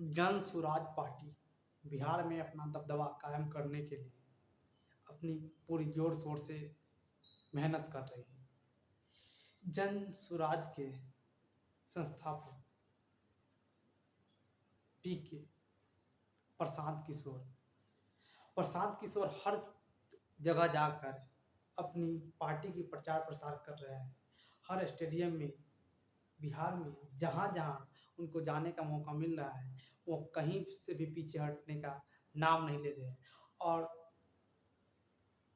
Jan Suraaj party Bihar में अपना दबदबा कायम करने के लिए अपनी पूरी जोर शोर से मेहनत कर रही है। जन सुराज के संस्थापक पी के प्रशांत किशोर हर जगह जाकर अपनी पार्टी की प्रचार प्रसार कर रहे हैं। हर स्टेडियम में बिहार में जहाँ जहाँ उनको जाने का मौका मिल रहा है, वो कहीं से भी पीछे हटने का नाम नहीं ले रहे हैं और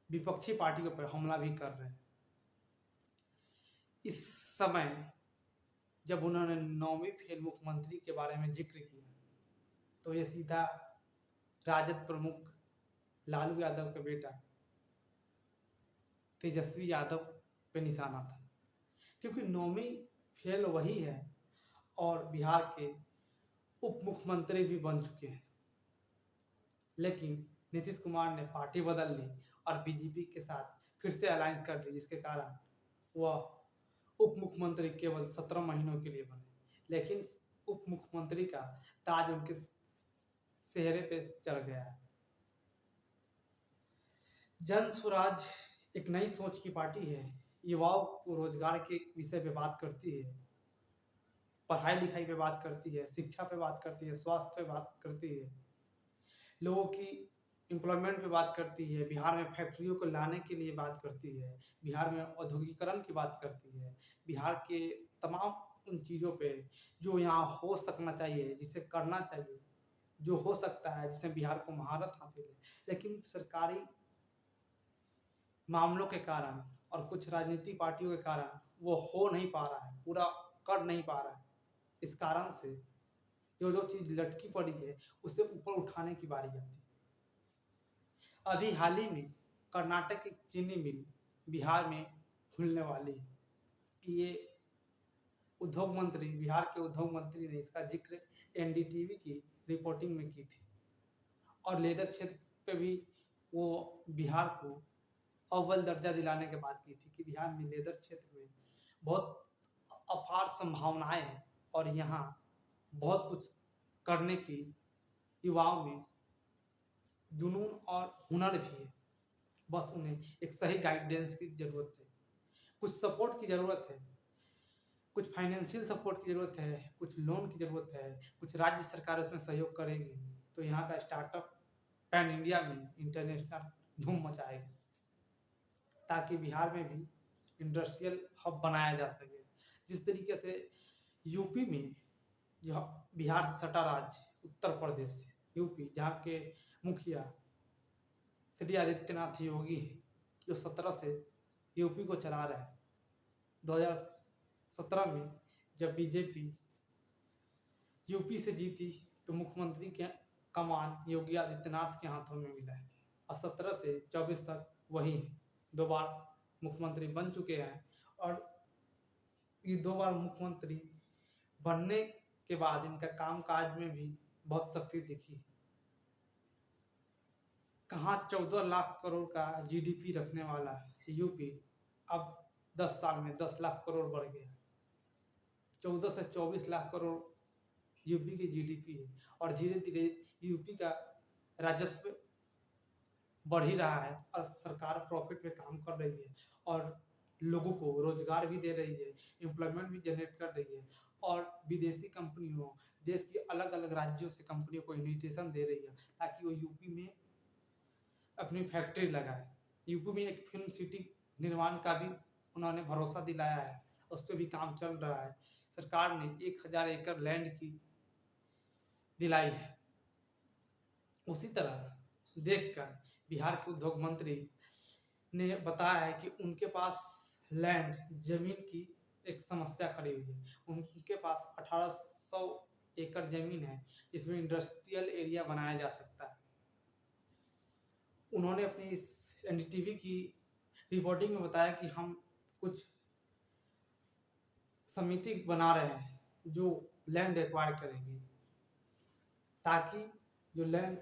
विपक्षी पार्टियों पर हमला भी कर रहे हैं। इस समय जब उन्होंने 9वीं फेल मुख्यमंत्री के बारे में जिक्र किया, तो ये सीधा राजद प्रमुख लालू यादव का बेटा तेजस्वी यादव पे निशाना था, क्योंकि 9वीं फेल वही है और बिहार के उप मुख्यमंत्री भी बन चुके हैं। लेकिन नीतीश कुमार ने पार्टी बदल ली और बीजेपी के साथ फिर से अलायंस कर ली, जिसके कारण वह उप मुख्यमंत्री केवल 17 महीनों के लिए बने। लेकिन उप मुख्यमंत्री का ताज उनके चेहरे पे चढ़ गया है। जन स्वराज एक नई सोच की पार्टी है। युवाओं को रोजगार के विषय पे बात करती है, पढ़ाई लिखाई पे बात करती है, शिक्षा पे बात करती है, स्वास्थ्य पे बात करती है, लोगों की एम्प्लॉयमेंट पे बात करती है, बिहार में फैक्ट्रियों को लाने के लिए बात करती है, बिहार में औद्योगिकरण की बात करती है, बिहार के तमाम उन चीज़ों पे जो यहाँ हो सकना चाहिए, जिसे करना चाहिए, जो हो सकता है, जिसमें बिहार को महारत हासिल है। लेकिन सरकारी मामलों के कारण और कुछ राजनीतिक पार्टियों के कारण वो हो नहीं पा रहा है, पूरा कर नहीं पा रहा है। इस कारण से जो जो चीज़ लटकी पड़ी है, उसे ऊपर उठाने की बारी आती है। अभी हाल ही में कर्नाटक की चीनी मिल बिहार में खुलने वाली है। ये बिहार के उद्योग मंत्री ने इसका जिक्र एनडीटीवी की रिपोर्टिंग में की थी और लेदर क्षेत्र पे भी वो बिहार को अव्वल दर्जा दिलाने के बाद की थी कि बिहार में लेदर क्षेत्र में बहुत अपार संभावनाएं हैं और यहाँ बहुत कुछ करने की युवाओं में जुनून और हुनर भी है। बस उन्हें एक सही गाइडेंस की ज़रूरत है, कुछ सपोर्ट की ज़रूरत है, कुछ फाइनेंशियल सपोर्ट की ज़रूरत है, कुछ लोन की ज़रूरत है, कुछ राज्य सरकार उसमें सहयोग करेगी तो यहाँ का स्टार्टअप पैन इंडिया में इंटरनेशनल धूम मचाएगा, ताकि बिहार में भी इंडस्ट्रियल हब बनाया जा सके। जिस तरीके से यूपी में जो बिहार से सटा राज्य उत्तर प्रदेश यूपी, जहाँ के मुखिया श्री आदित्यनाथ योगी है, जो 17 से यूपी को चला रहा है। 2017 में जब बीजेपी यूपी से जीती तो मुख्यमंत्री के कमान योगी आदित्यनाथ के हाथों में मिला है और 17 से 24 तक वही 2 बार मुख्यमंत्री बन चुके हैं और ये 2 बार मुख्यमंत्री बनने के बाद इनका कामकाज में भी बहुत शक्ति दिखी। कहाँ 14 लाख करोड़ का जीडीपी रखने वाला यूपी अब 10 साल में 10 लाख करोड़ बढ़ गया। 14 से 24 लाख करोड़ यूपी की जीडीपी है और धीरे धीरे यूपी का राजस्व बढ़ ही रहा है और सरकार प्रॉफिट पे काम कर रही है और लोगों को रोजगार भी दे रही है, एम्प्लॉयमेंट भी जनरेट कर रही है और विदेशी कंपनियों, देश के अलग अलग राज्यों से कंपनियों को इन्विटेशन दे रही है ताकि वो यूपी में अपनी फैक्ट्री लगाए। यूपी में एक फिल्म सिटी निर्माण का भी उन्होंने भरोसा दिलाया है, उस पर भी काम चल रहा है। सरकार ने 1000 एकड़ लैंड की दिलाई है। उसी तरह देखकर बिहार के उद्योग मंत्री ने बताया है कि उनके पास लैंड जमीन की एक समस्या खड़ी हुई है। उनके पास 1800 एकड़ जमीन है जिसमें इंडस्ट्रियल एरिया बनाया जा सकता है। उन्होंने अपनी इस एनडीटीवी की रिपोर्टिंग में बताया कि हम कुछ समिति बना रहे हैं जो लैंड एक्वायर करेगी, ताकि जो लैंड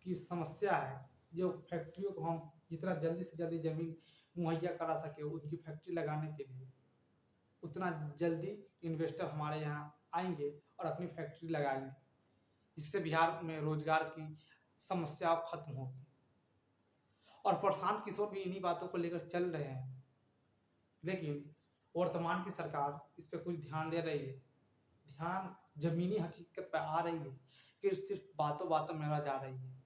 की समस्या है, जो फैक्ट्रियों को हम जितना जल्दी से जल्दी ज़मीन मुहैया करा सके उनकी फैक्ट्री लगाने के लिए, उतना जल्दी इन्वेस्टर हमारे यहाँ आएंगे और अपनी फैक्ट्री लगाएंगे। जिससे बिहार में रोजगार की समस्या खत्म होगी। और प्रशांत किशोर भी इन्हीं बातों को लेकर चल रहे हैं, लेकिन वर्तमान की सरकार इस पे कुछ ध्यान दे रही है। ध्यान जमीनी हकीकत पे आ रही है कि सिर्फ बातों बातों में रह जा रही है।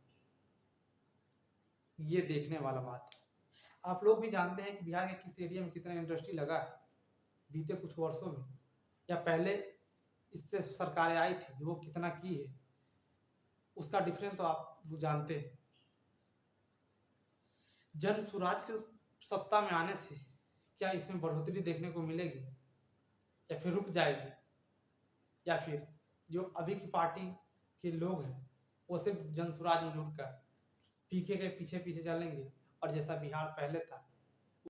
ये देखने वाला बात है। आप लोग भी जानते हैं कि बिहार के किस एरिया में कितना इंडस्ट्री लगा है बीते कुछ वर्षों में, या पहले इससे सरकारें आई थी वो कितना की है, उसका डिफरेंस तो आप वो जानते हैं। जन सुराज के सत्ता में आने से क्या इसमें बढ़ोतरी देखने को मिलेगी, या फिर रुक जाएगी, या फिर जो अभी की पार्टी के लोग हैं वो सिर्फ जनसुराज में जुटकर पीके के पीछे पीछे चलेंगे और जैसा बिहार पहले था